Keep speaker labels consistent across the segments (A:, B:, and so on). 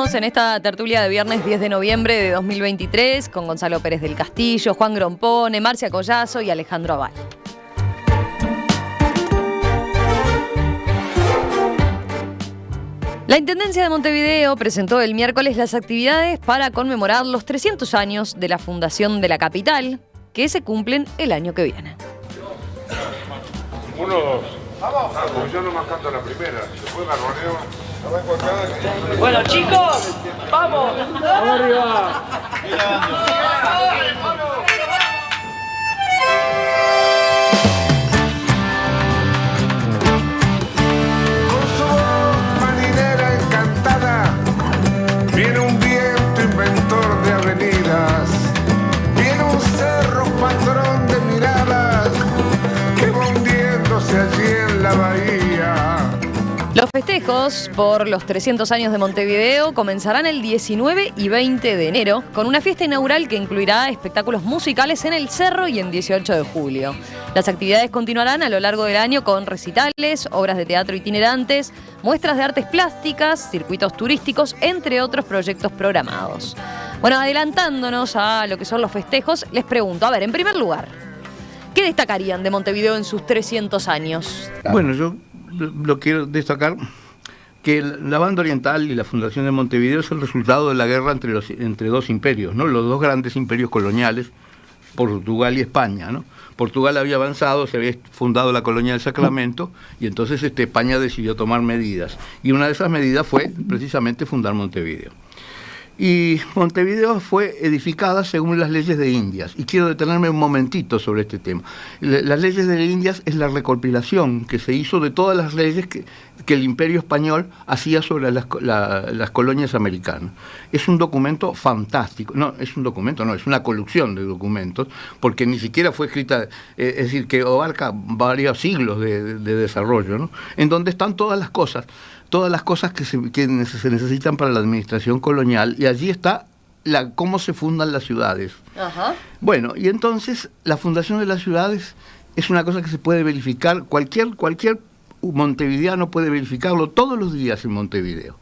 A: Seguimos en esta tertulia de viernes 10 de noviembre de 2023 con Gonzalo Pérez del Castillo, Juan Grompone, Marcia Collazo y Alejandro Aval. La Intendencia de Montevideo presentó el miércoles las actividades para conmemorar los 300 años de la fundación de la capital, que se cumplen el año que viene.
B: Uno, dos. Porque yo nomás canto la primera. Después garroneo.
C: Bueno, chicos, vamos. Vamos arriba.
B: Con su voz marinera encantada, viene un viento inventor de avenidas, viene un cerro patrón de miradas, que va hundiéndose allí en la bahía.
A: Los festejos por los 300 años de Montevideo comenzarán el 19 y 20 de enero con una fiesta inaugural que incluirá espectáculos musicales en el Cerro y en 18 de julio. Las actividades continuarán a lo largo del año con recitales, obras de teatro itinerantes, muestras de artes plásticas, circuitos turísticos, entre otros proyectos programados. Bueno, adelantándonos a lo que son los festejos, les pregunto, a ver, en primer lugar, ¿qué destacarían de Montevideo en sus 300 años?
D: Bueno, yo lo quiero destacar que la Banda Oriental y la Fundación de Montevideo es el resultado de la guerra entre dos imperios, ¿no? Los dos grandes imperios coloniales, Portugal y España, ¿no? Portugal había avanzado, se había fundado la colonia del Sacramento y entonces España decidió tomar medidas. Y una de esas medidas fue precisamente fundar Montevideo. Y Montevideo fue edificada según las leyes de Indias. Y quiero detenerme un momentito sobre este tema. Las leyes de Indias es la recopilación que se hizo de todas las leyes que el Imperio Español hacía sobre las colonias americanas. Es un documento fantástico. No, es un documento, no, es una colección de documentos, porque ni siquiera fue escrita, es decir, que abarca varios siglos de desarrollo, ¿no? En donde están todas las cosas que se necesitan para la administración colonial, y allí está cómo se fundan las ciudades.
A: Ajá.
D: Bueno, y entonces la fundación de las ciudades es una cosa que se puede verificar, cualquier montevideano puede verificarlo todos los días en Montevideo.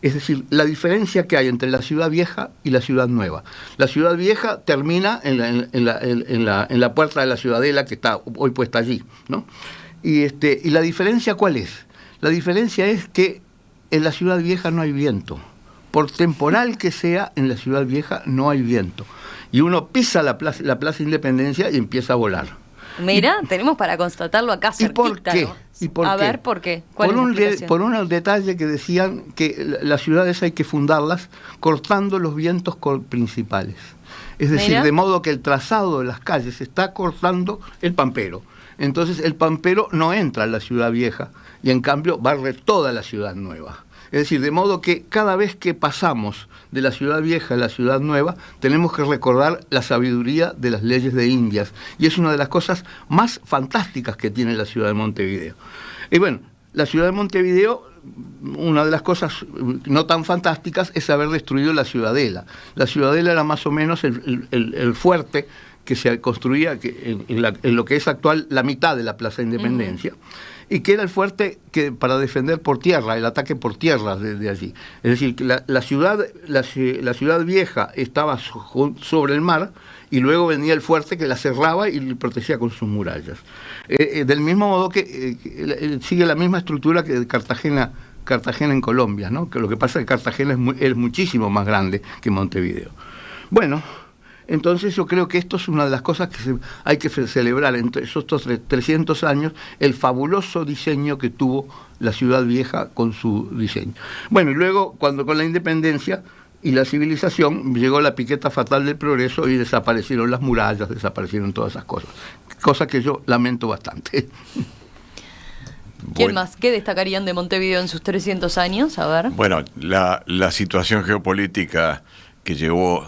D: Es decir, la diferencia que hay entre la ciudad vieja y la ciudad nueva. La ciudad vieja termina en la puerta de la Ciudadela, que está hoy puesta allí, ¿no? Y la diferencia, ¿cuál es? La diferencia es que en la ciudad vieja no hay viento. Por temporal que sea, en la ciudad vieja no hay viento. Y uno pisa la Plaza Independencia y empieza a volar.
A: Mira, tenemos para constatarlo acá cerquita.
D: ¿Y por qué?
A: ¿No?
D: ¿Y por
A: a
D: qué?
A: ver, ¿por qué? ¿Cuál es la explicación?
D: Por un detalle que decían que las ciudades hay que fundarlas cortando los vientos principales. Es decir,
A: Mira.
D: de modo que el trazado de las calles está cortando el pampero. Entonces el pampero no entra a la ciudad vieja y en cambio barre toda la ciudad nueva. Es decir, de modo que cada vez que pasamos de la ciudad vieja a la ciudad nueva, tenemos que recordar la sabiduría de las leyes de Indias. Y es una de las cosas más fantásticas que tiene la ciudad de Montevideo. Y bueno, la ciudad de Montevideo, una de las cosas no tan fantásticas es haber destruido la Ciudadela. La Ciudadela era más o menos el fuerte que se construía en lo que es actual la mitad de la Plaza Independencia. Y que era el fuerte para defender por tierra, el ataque por tierra de allí. Es decir, que la ciudad vieja estaba sobre el mar, y luego venía el fuerte que la cerraba y protegía con sus murallas. Del mismo modo que sigue la misma estructura que de Cartagena en Colombia, ¿no? Que lo que pasa es que Cartagena es muchísimo más grande que Montevideo. Bueno, entonces yo creo que esto es una de las cosas que hay que celebrar en esos 300 años, el fabuloso diseño que tuvo la ciudad vieja con su diseño. Bueno, y luego cuando con la independencia y la civilización llegó la piqueta fatal del progreso y desaparecieron las murallas, desaparecieron todas esas cosas, cosa que yo lamento bastante.
A: ¿Quién más? ¿Qué destacarían de Montevideo en sus 300 años? A ver.
E: Bueno, la situación geopolítica que llevó,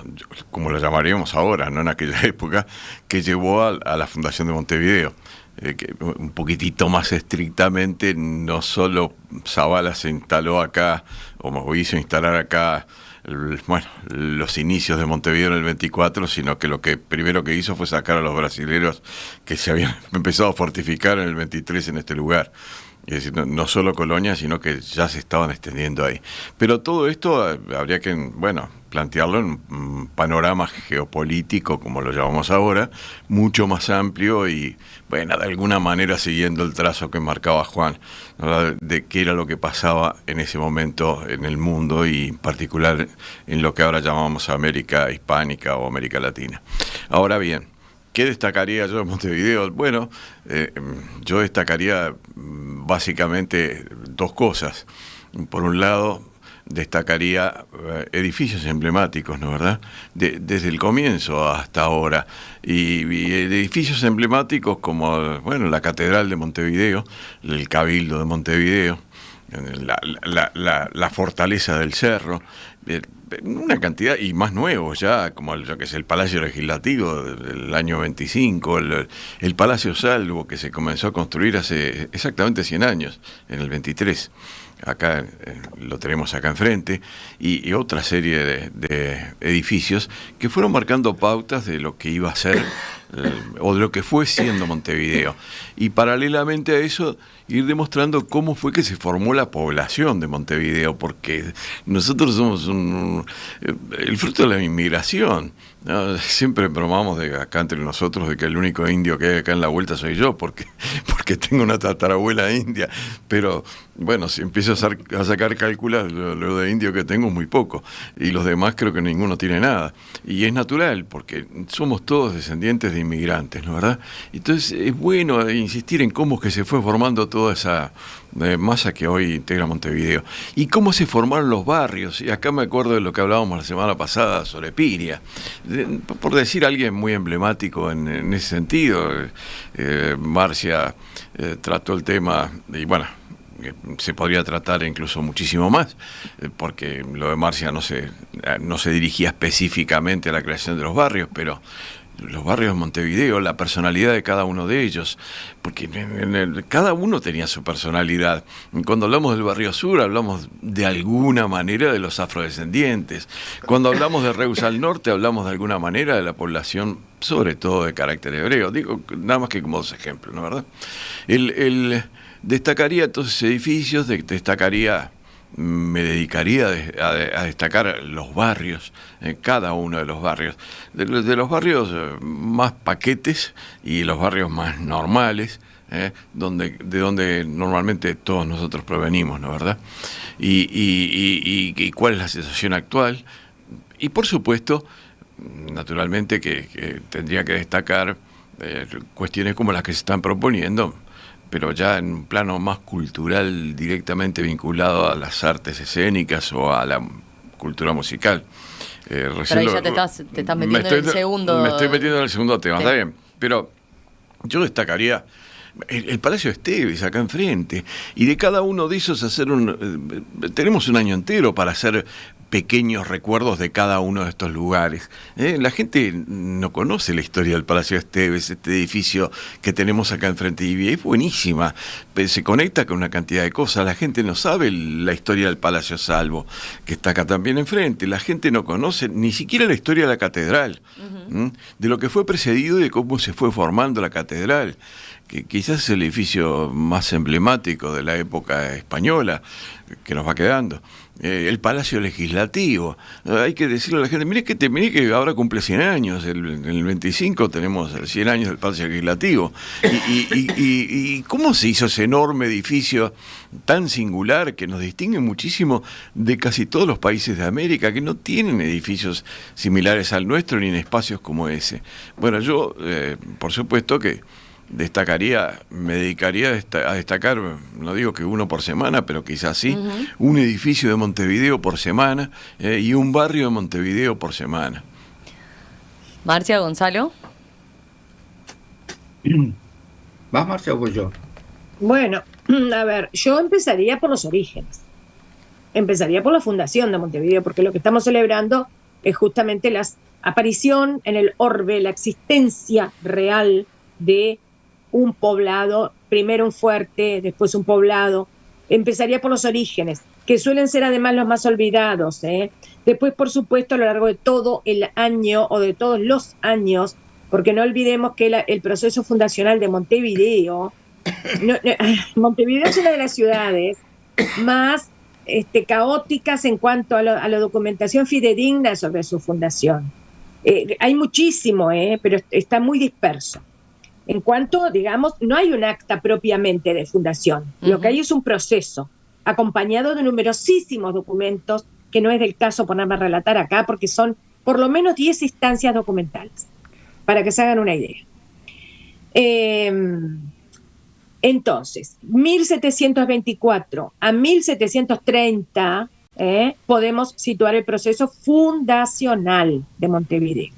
E: como la llamaríamos ahora, no en aquella época, que llevó a la fundación de Montevideo. Que un poquitito más estrictamente, no solo Zavala se instaló acá, o hizo instalar acá, los inicios de Montevideo en el 24, sino que lo que primero que hizo fue sacar a los brasileros que se habían empezado a fortificar en el 23 en este lugar. Es decir, no solo colonias, sino que ya se estaban extendiendo ahí. Pero todo esto habría que, bueno, plantearlo en un panorama geopolítico, como lo llamamos ahora, mucho más amplio y, bueno, de alguna manera siguiendo el trazo que marcaba Juan, ¿verdad? De qué era lo que pasaba en ese momento en el mundo y en particular en lo que ahora llamamos América Hispánica o América Latina. Ahora bien, ¿qué destacaría yo de Montevideo? Bueno, yo destacaría básicamente dos cosas. Por un lado, destacaría edificios emblemáticos, ¿no verdad? Desde el comienzo hasta ahora. Y edificios emblemáticos como, bueno, la Catedral de Montevideo, el Cabildo de Montevideo, la Fortaleza del Cerro, una cantidad, y más nuevos ya, como el Palacio Legislativo del año 25, el Palacio Salvo, que se comenzó a construir hace exactamente 100 años, en el 23. Acá lo tenemos acá enfrente, y otra serie de edificios que fueron marcando pautas de lo que iba a ser o de lo que fue siendo Montevideo. Y paralelamente a eso, ir demostrando cómo fue que se formó la población de Montevideo, porque nosotros somos el fruto de la inmigración, ¿no? Siempre bromamos de acá entre nosotros de que el único indio que hay acá en la vuelta soy yo, porque tengo una tatarabuela india, pero bueno, si empiezo a sacar cálculos, lo de indio que tengo es muy poco, y los demás creo que ninguno tiene nada, y es natural, porque somos todos descendientes de inmigrantes, ¿no verdad? Entonces es bueno insistir en cómo es que se fue formando toda esa masa que hoy integra Montevideo, y cómo se formaron los barrios, y acá me acuerdo de lo que hablábamos la semana pasada sobre Piria, por decir alguien muy emblemático en ese sentido. Marcia trató el tema, y bueno, se podría tratar incluso muchísimo más, porque lo de Marcia no se dirigía específicamente a la creación de los barrios, pero los barrios de Montevideo, la personalidad de cada uno de ellos, porque cada uno tenía su personalidad. Cuando hablamos del barrio sur, hablamos de alguna manera de los afrodescendientes. Cuando hablamos de Reus al norte, hablamos de alguna manera de la población, sobre todo de carácter hebreo. Digo, nada más que como dos ejemplos, ¿no verdad? Destacaría todos esos edificios, me dedicaría a destacar los barrios, cada uno de los barrios, de los barrios más paquetes y los barrios más normales, de donde normalmente todos nosotros provenimos, ¿no verdad? Y cuál es la situación actual. Y por supuesto, naturalmente que tendría que destacar cuestiones como las que se están proponiendo, pero ya en un plano más cultural, directamente vinculado a las artes escénicas o a la cultura musical.
A: Pero ahí ya te estás metiendo en el segundo...
E: Me estoy metiendo en el segundo tema, sí. Está bien. Pero yo destacaría el Palacio Esteves, acá enfrente, y de cada uno de esos tenemos un año entero para hacer pequeños recuerdos de cada uno de estos lugares. La gente no conoce la historia del Palacio Esteves, este edificio que tenemos acá enfrente, y es buenísima, se conecta con una cantidad de cosas. La gente no sabe la historia del Palacio Salvo, que está acá también enfrente. La gente no conoce ni siquiera la historia de la catedral, de lo que fue precedido y de cómo se fue formando la catedral, que quizás es el edificio más emblemático de la época española que nos va quedando. El Palacio Legislativo, hay que decirle a la gente, mire que ahora cumple 100 años, en el 25 tenemos 100 años del Palacio Legislativo, y cómo se hizo ese enorme edificio tan singular que nos distingue muchísimo de casi todos los países de América, que no tienen edificios similares al nuestro ni en espacios como ese. Bueno, yo, por supuesto que me dedicaría a destacar, no digo que uno por semana, pero quizás sí, un edificio de Montevideo por semana y un barrio de Montevideo por semana.
A: Marcia, Gonzalo.
F: ¿Vas, Marcia, o voy yo?
G: Bueno, a ver, yo empezaría por los orígenes. Empezaría por la fundación de Montevideo, porque lo que estamos celebrando es justamente la aparición en el orbe, la existencia real de un poblado, primero un fuerte, después un poblado. Empezaría por los orígenes, que suelen ser además los más olvidados, ¿eh? Después, por supuesto, a lo largo de todo el año o de todos los años, porque no olvidemos que el proceso fundacional de Montevideo Montevideo es una de las ciudades más caóticas en cuanto a la documentación fidedigna sobre su fundación. Hay muchísimo, pero está muy disperso. En cuanto, digamos, no hay un acta propiamente de fundación. Lo que hay es un proceso acompañado de numerosísimos documentos, que no es del caso ponerme a relatar acá, porque son por lo menos 10 instancias documentales, para que se hagan una idea. Entonces, 1724 a 1730 podemos situar el proceso fundacional de Montevideo.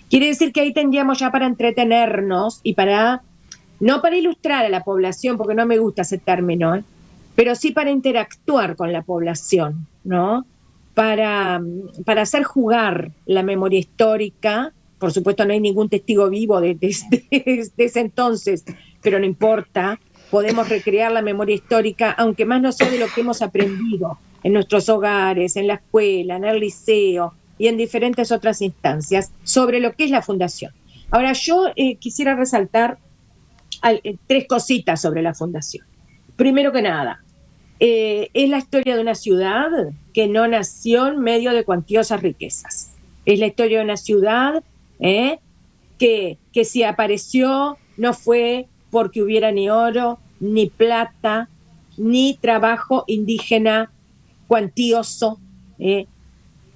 G: Quiere decir que ahí tendríamos ya para entretenernos y no para ilustrar a la población, porque no me gusta ese término, pero sí para interactuar con la población, ¿no? Para hacer jugar la memoria histórica. Por supuesto no hay ningún testigo vivo de ese entonces, pero no importa, podemos recrear la memoria histórica, aunque más no sea de lo que hemos aprendido en nuestros hogares, en la escuela, en el liceo y en diferentes otras instancias, sobre lo que es la fundación. Ahora, yo quisiera resaltar 3 cositas sobre la fundación. Primero que nada, es la historia de una ciudad que no nació en medio de cuantiosas riquezas. Es la historia de una ciudad que si apareció no fue porque hubiera ni oro, ni plata, ni trabajo indígena cuantioso,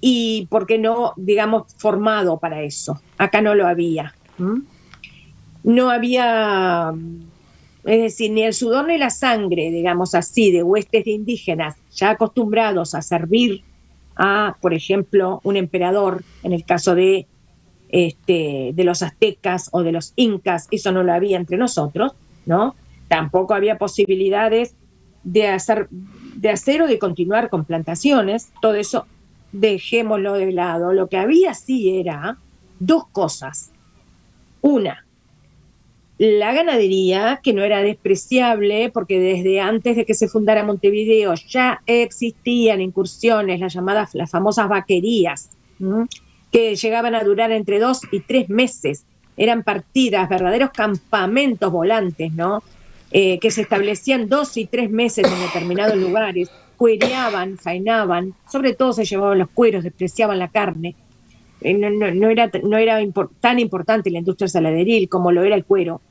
G: y porque no, digamos, formado para eso. Acá no lo había. No había, es decir, ni el sudor ni la sangre, digamos así, de huestes de indígenas ya acostumbrados a servir a, por ejemplo, un emperador, en el caso de los aztecas o de los incas. Eso no lo había entre nosotros, ¿no? Tampoco había posibilidades de hacer o de continuar con plantaciones. Todo eso dejémoslo de lado. Lo que había sí era 2 cosas. Una, la ganadería, que no era despreciable, porque desde antes de que se fundara Montevideo ya existían incursiones, las famosas vaquerías, que llegaban a durar entre 2 y 3 meses. Eran partidas, verdaderos campamentos volantes, ¿no? Que se establecían 2 y 3 meses en determinados lugares, cuereaban, faenaban, sobre todo se llevaban los cueros, despreciaban la carne. No era tan importante la industria saladeril como lo era el cuero.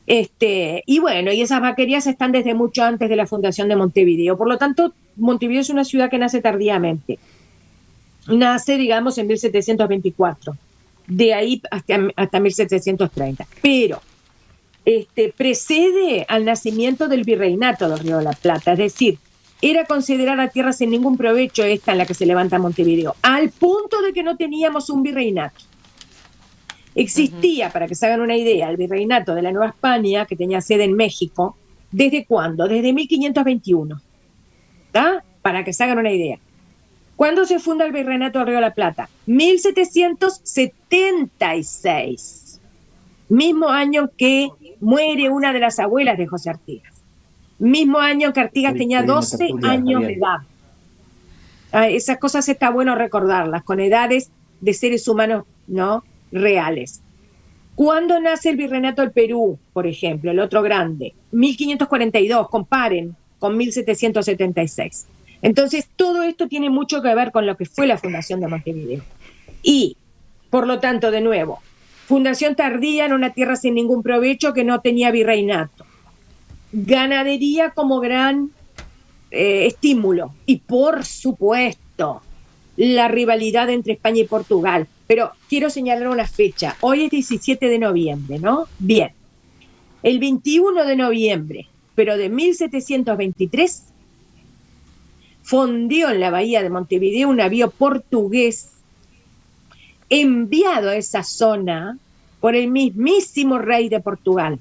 G: Y bueno, y esas vaquerías están desde mucho antes de la fundación de Montevideo. Por lo tanto, Montevideo es una ciudad que nace tardíamente. Nace, digamos, en 1724. De ahí hasta 1730. Pero precede al nacimiento del virreinato del Río de la Plata. Es decir, era considerada tierra sin ningún provecho esta en la que se levanta Montevideo, al punto de que no teníamos un virreinato. Existía, para que se hagan una idea, el virreinato de la Nueva España, que tenía sede en México. ¿Desde cuándo? Desde 1521. ¿Está? Para que se hagan una idea. ¿Cuándo se funda el Virreinato del Río de la Plata? 1776. Mismo año que muere una de las abuelas de José Artigas. Mismo año que Artigas tenía 12 años de edad. Esas cosas está bueno recordarlas, con edades de seres humanos, ¿no?, reales. ¿Cuándo nace el Virreinato del Perú, por ejemplo, el otro grande? 1542, comparen con 1776. Entonces, todo esto tiene mucho que ver con lo que fue la fundación de Montevideo. Y, por lo tanto, de nuevo, fundación tardía en una tierra sin ningún provecho que no tenía virreinato. Ganadería como gran estímulo. Y, por supuesto, la rivalidad entre España y Portugal. Pero quiero señalar una fecha. Hoy es 17 de noviembre, ¿no? Bien. El 21 de noviembre, pero de 1723, fondeó en la bahía de Montevideo un navío portugués enviado a esa zona por el mismísimo rey de Portugal,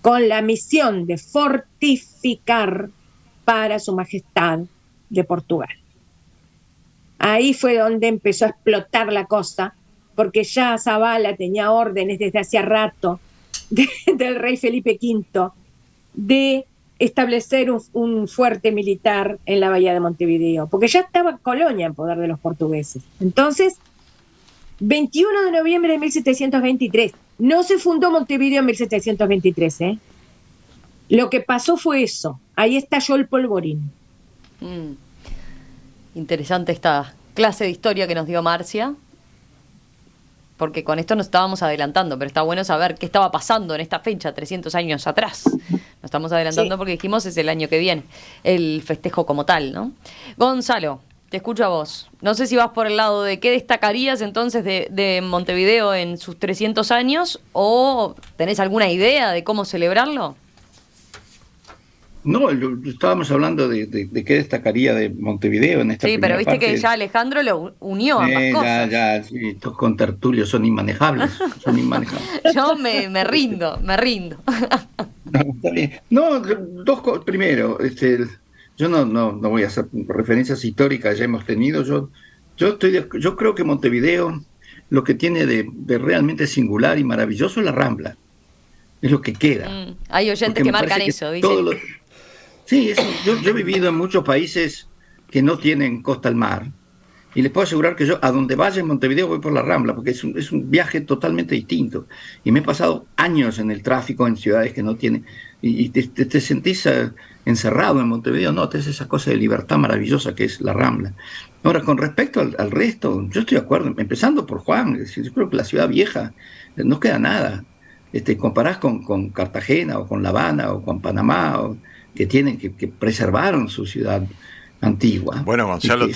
G: con la misión de fortificar para su majestad de Portugal. Ahí fue donde empezó a explotar la cosa, porque ya Zabala tenía órdenes desde hacía rato del rey Felipe V de establecer un fuerte militar en la bahía de Montevideo, porque ya estaba Colonia en poder de los portugueses. Entonces, 21 de noviembre de 1723, No se fundó Montevideo en 1723, ¿eh? Lo que pasó fue eso. Ahí estalló el polvorín.
A: Interesante esta clase de historia que nos dio Marcia, porque con esto nos estábamos adelantando, pero está bueno saber qué estaba pasando en esta fecha, 300 años atrás. Nos estamos adelantando porque dijimos es el año que viene, el festejo como tal, ¿no? Gonzalo, te escucho a vos. No sé si vas por el lado de qué destacarías entonces de Montevideo en sus 300 años o tenés alguna idea de cómo celebrarlo.
F: No, estábamos hablando de qué destacaría de Montevideo en esta
A: Sí, pero
F: primera
A: viste
F: parte.
A: que ya Alejandro lo unió a ambas cosas.
F: Ya, sí, estos contertulios son inmanejables, son inmanejables.
A: Yo me rindo.
F: No, está bien. No, dos cosas. Primero, yo no voy a hacer referencias históricas, ya hemos tenido. Yo creo que Montevideo lo que tiene de realmente singular y maravilloso es la Rambla. Es lo que queda.
A: Hay oyentes
F: Porque
A: que
F: me
A: marcan
F: parece
A: eso,
F: que
A: dicen.
F: Sí, yo he vivido en muchos países que no tienen costa al mar. Y les puedo asegurar que yo, a donde vaya en Montevideo, voy por la Rambla, porque es un viaje totalmente distinto. Y me he pasado años en el tráfico en ciudades que no tienen. Y te sentís encerrado en Montevideo, no, tenés esa cosa de libertad maravillosa que es la Rambla. Ahora, con respecto al resto, yo estoy de acuerdo, empezando por Juan, es decir, yo creo que la ciudad vieja no queda nada. Comparás con Cartagena o con La Habana o con Panamá, que preservaron su ciudad antigua.
E: Bueno, Gonzalo,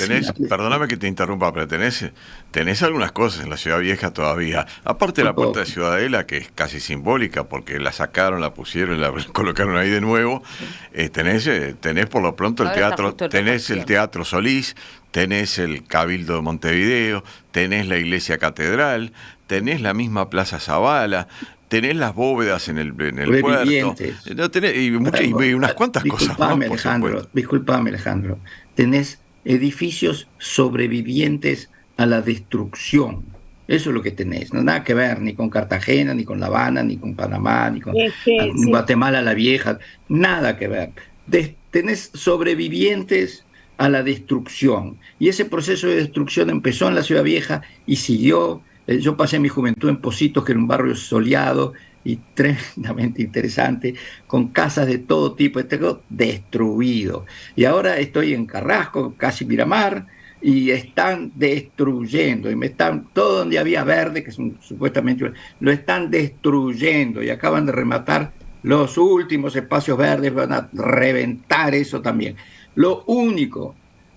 E: perdóname que te interrumpa, pero tenés algunas cosas en la Ciudad Vieja todavía. Aparte de la Puerta de Ciudadela, que es casi simbólica, porque la sacaron, la pusieron, la colocaron ahí de nuevo. Tenés por lo pronto el teatro, tenés el Teatro Solís, tenés el Cabildo de Montevideo, tenés la Iglesia Catedral, tenés la misma Plaza Zabala, tenés las bóvedas en el puerto. No, y unas cuantas cosas más, por supuesto.
F: Disculpame, Alejandro. Tenés edificios sobrevivientes a la destrucción. Eso es lo que tenés. No nada que ver ni con Cartagena, ni con La Habana, ni con Panamá, ni con Guatemala la Vieja. Nada que ver. Tenés sobrevivientes a la destrucción. Y ese proceso de destrucción empezó en la Ciudad Vieja y siguió. Yo pasé mi juventud en Pocitos, que era un barrio soleado y tremendamente interesante, con casas de todo tipo, destruido. Y ahora estoy en Carrasco, casi Miramar, y están destruyendo, todo donde había verde, que supuestamente lo están destruyendo, y acaban de rematar los últimos espacios verdes, van a reventar eso también. Lo único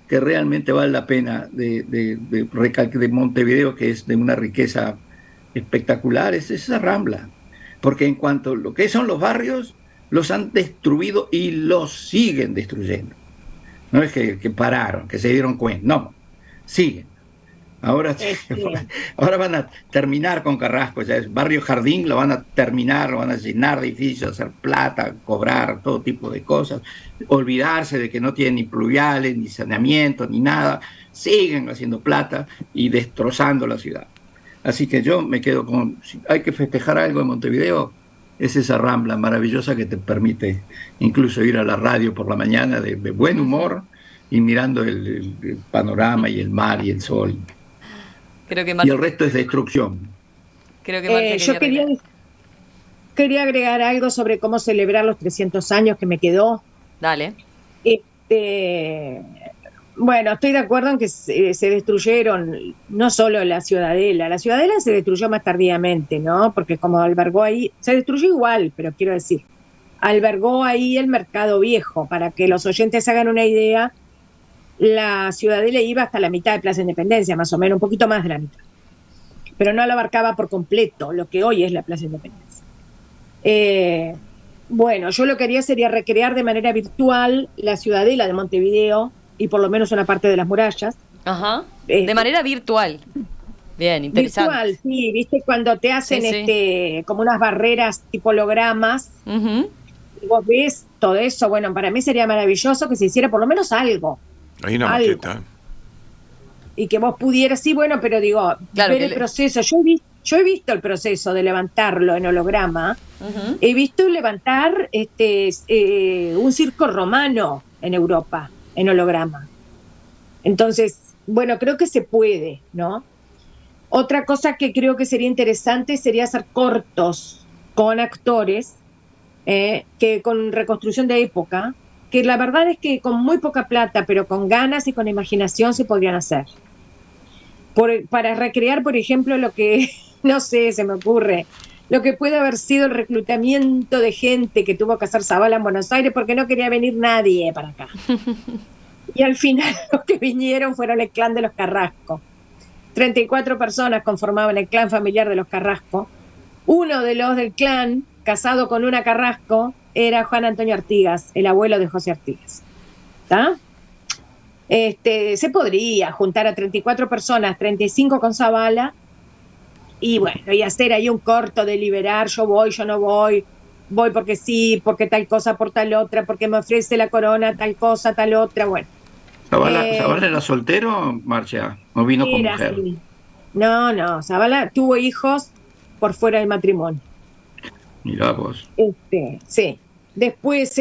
F: que realmente vale la pena de Montevideo, que es de una riqueza espectacular, es esa Rambla. Porque en cuanto a lo que son los barrios, los han destruido y los siguen destruyendo. No es que pararon, que se dieron cuenta, no, siguen. Ahora van a terminar con Carrasco, ya es Barrio Jardín, lo van a terminar, lo van a llenar de edificios, hacer plata, cobrar todo tipo de cosas, olvidarse de que no tienen ni pluviales, ni saneamiento, ni nada, siguen haciendo plata y destrozando la ciudad. Así que yo me quedo con, si hay que festejar algo en Montevideo, es esa Rambla maravillosa que te permite incluso ir a la radio por la mañana de buen humor y mirando el panorama y el mar y el sol.
A: Creo que
F: y el resto es destrucción.
A: Creo que
G: yo quería agregar algo sobre cómo celebrar los 300 años que me quedó.
A: Dale.
G: Bueno, estoy de acuerdo en que se destruyeron no solo la ciudadela se destruyó más tardíamente, ¿no? Porque como albergó ahí, se destruyó igual, pero quiero decir, albergó ahí el mercado viejo. Para que los oyentes hagan una idea, la ciudadela iba hasta la mitad de Plaza Independencia, más o menos, un poquito más de la mitad. Pero no la abarcaba por completo, lo que hoy es la Plaza Independencia. Bueno, yo lo que haría sería recrear de manera virtual la ciudadela de Montevideo y por lo menos una parte de las murallas.
A: Ajá. De manera virtual. Bien, interesante.
G: Virtual, sí, viste cuando te hacen como unas barreras tipo hologramas.
A: Uh-huh.
G: Y vos ves todo eso. Bueno, para mí sería maravilloso que se hiciera por lo menos algo.
E: Hay una maqueta.
G: Y que vos pudieras, sí, bueno, pero digo,
A: claro,
G: ver el proceso. Yo he visto el proceso de levantarlo en holograma. Uh-huh. He visto levantar un circo romano en Europa en holograma. Entonces, bueno, creo que se puede, ¿no? Otra cosa que creo que sería interesante sería hacer cortos con actores que con reconstrucción de época, que la verdad es que con muy poca plata, pero con ganas y con imaginación se podrían hacer. Para recrear, por ejemplo, lo que, no sé, se me ocurre, lo que puede haber sido el reclutamiento de gente que tuvo que hacer Zabala en Buenos Aires porque no quería venir nadie para acá. Y al final los que vinieron fueron el clan de los Carrasco. 34 personas conformaban el clan familiar de los Carrasco. Uno de los del clan, casado con una Carrasco, era Juan Antonio Artigas, el abuelo de José Artigas. ¿Está? Se podría juntar a 34 personas, 35 con Zabala, y bueno, y hacer ahí un corto de liberar, yo voy, yo no voy, voy porque sí, porque tal cosa por tal otra, porque me ofrece la corona tal cosa, tal otra, bueno.
F: ¿Zabala era soltero, Marcia? ¿O vino con mujer?
G: Así. No, Zabala tuvo hijos por fuera del matrimonio.
F: Mirá vos.
G: Sí. Después,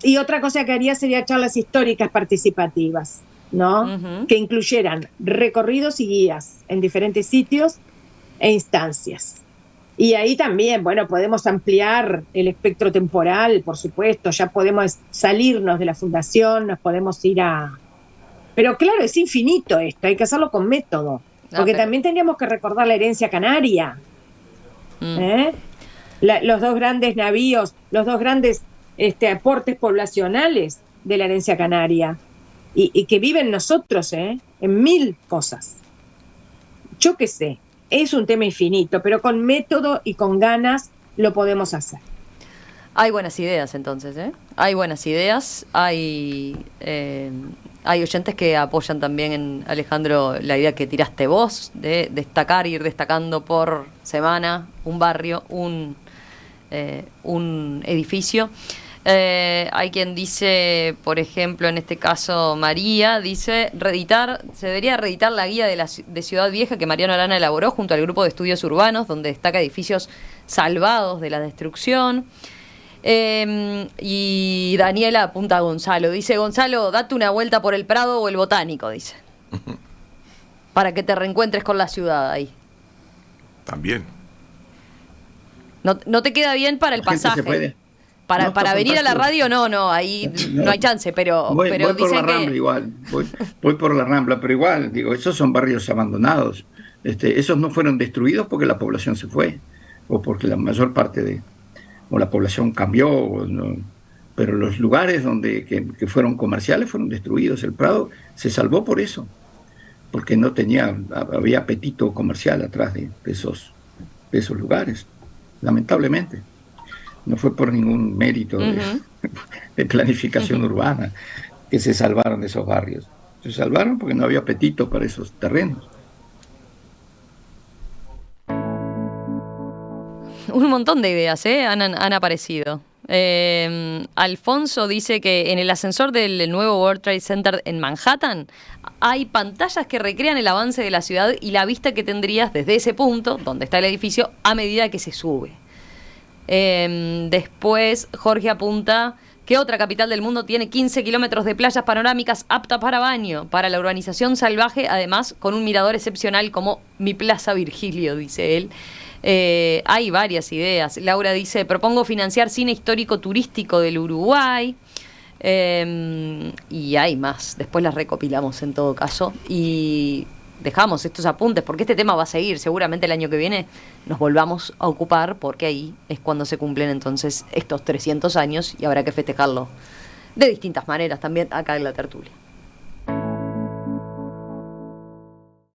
G: y otra cosa que haría sería charlas históricas participativas, ¿no? Uh-huh. Que incluyeran recorridos y guías en diferentes sitios e instancias. Y ahí también, bueno, podemos ampliar el espectro temporal, por supuesto, ya podemos salirnos de la fundación, nos podemos ir a... Pero claro, es infinito esto, hay que hacerlo con método, porque también tendríamos que recordar la herencia canaria. Los dos grandes navíos, los dos grandes aportes poblacionales de la herencia canaria, y que viven nosotros, en 1000 cosas. Yo qué sé, es un tema infinito, pero con método y con ganas lo podemos hacer.
A: Hay buenas ideas entonces, Hay buenas ideas, hay oyentes que apoyan también, Alejandro, la idea que tiraste vos, de destacar, ir destacando por semana un barrio, un edificio. Hay quien dice, por ejemplo, en este caso María, dice, se debería reeditar la guía de Ciudad Vieja que Mariano Arana elaboró junto al grupo de estudios urbanos, donde destaca edificios salvados de la destrucción. Y Daniela apunta a Gonzalo, dice, Gonzalo, date una vuelta por el Prado o el Botánico, dice, para que te reencuentres con la ciudad ahí.
E: También.
A: No te queda bien para el pasaje. Para venir a la radio, ahí no hay chance, pero
F: voy por la Rambla
A: que...
F: igual, voy por la Rambla, pero igual, digo, esos son barrios abandonados, esos no fueron destruidos porque la población se fue, o porque la mayor parte o la población cambió, pero los lugares que fueron comerciales fueron destruidos. El Prado se salvó por eso, porque había apetito comercial atrás de esos lugares, lamentablemente. No fue por ningún mérito de planificación urbana que se salvaron de esos barrios. Se salvaron porque no había apetito para esos terrenos.
A: Un montón de ideas han aparecido. Alfonso dice que en el ascensor del nuevo World Trade Center en Manhattan hay pantallas que recrean el avance de la ciudad y la vista que tendrías desde ese punto, donde está el edificio, a medida que se sube. Después Jorge apunta que otra capital del mundo tiene 15 kilómetros de playas panorámicas aptas para baño, para la urbanización salvaje, además con un mirador excepcional como mi Plaza Virgilio, dice él. Hay varias ideas. Laura dice, propongo financiar cine histórico turístico del Uruguay. Y hay más, después las recopilamos en todo caso y dejamos estos apuntes porque este tema va a seguir. Seguramente el año que viene nos volvamos a ocupar porque ahí es cuando se cumplen entonces estos 300 años y habrá que festejarlo de distintas maneras también acá en la tertulia.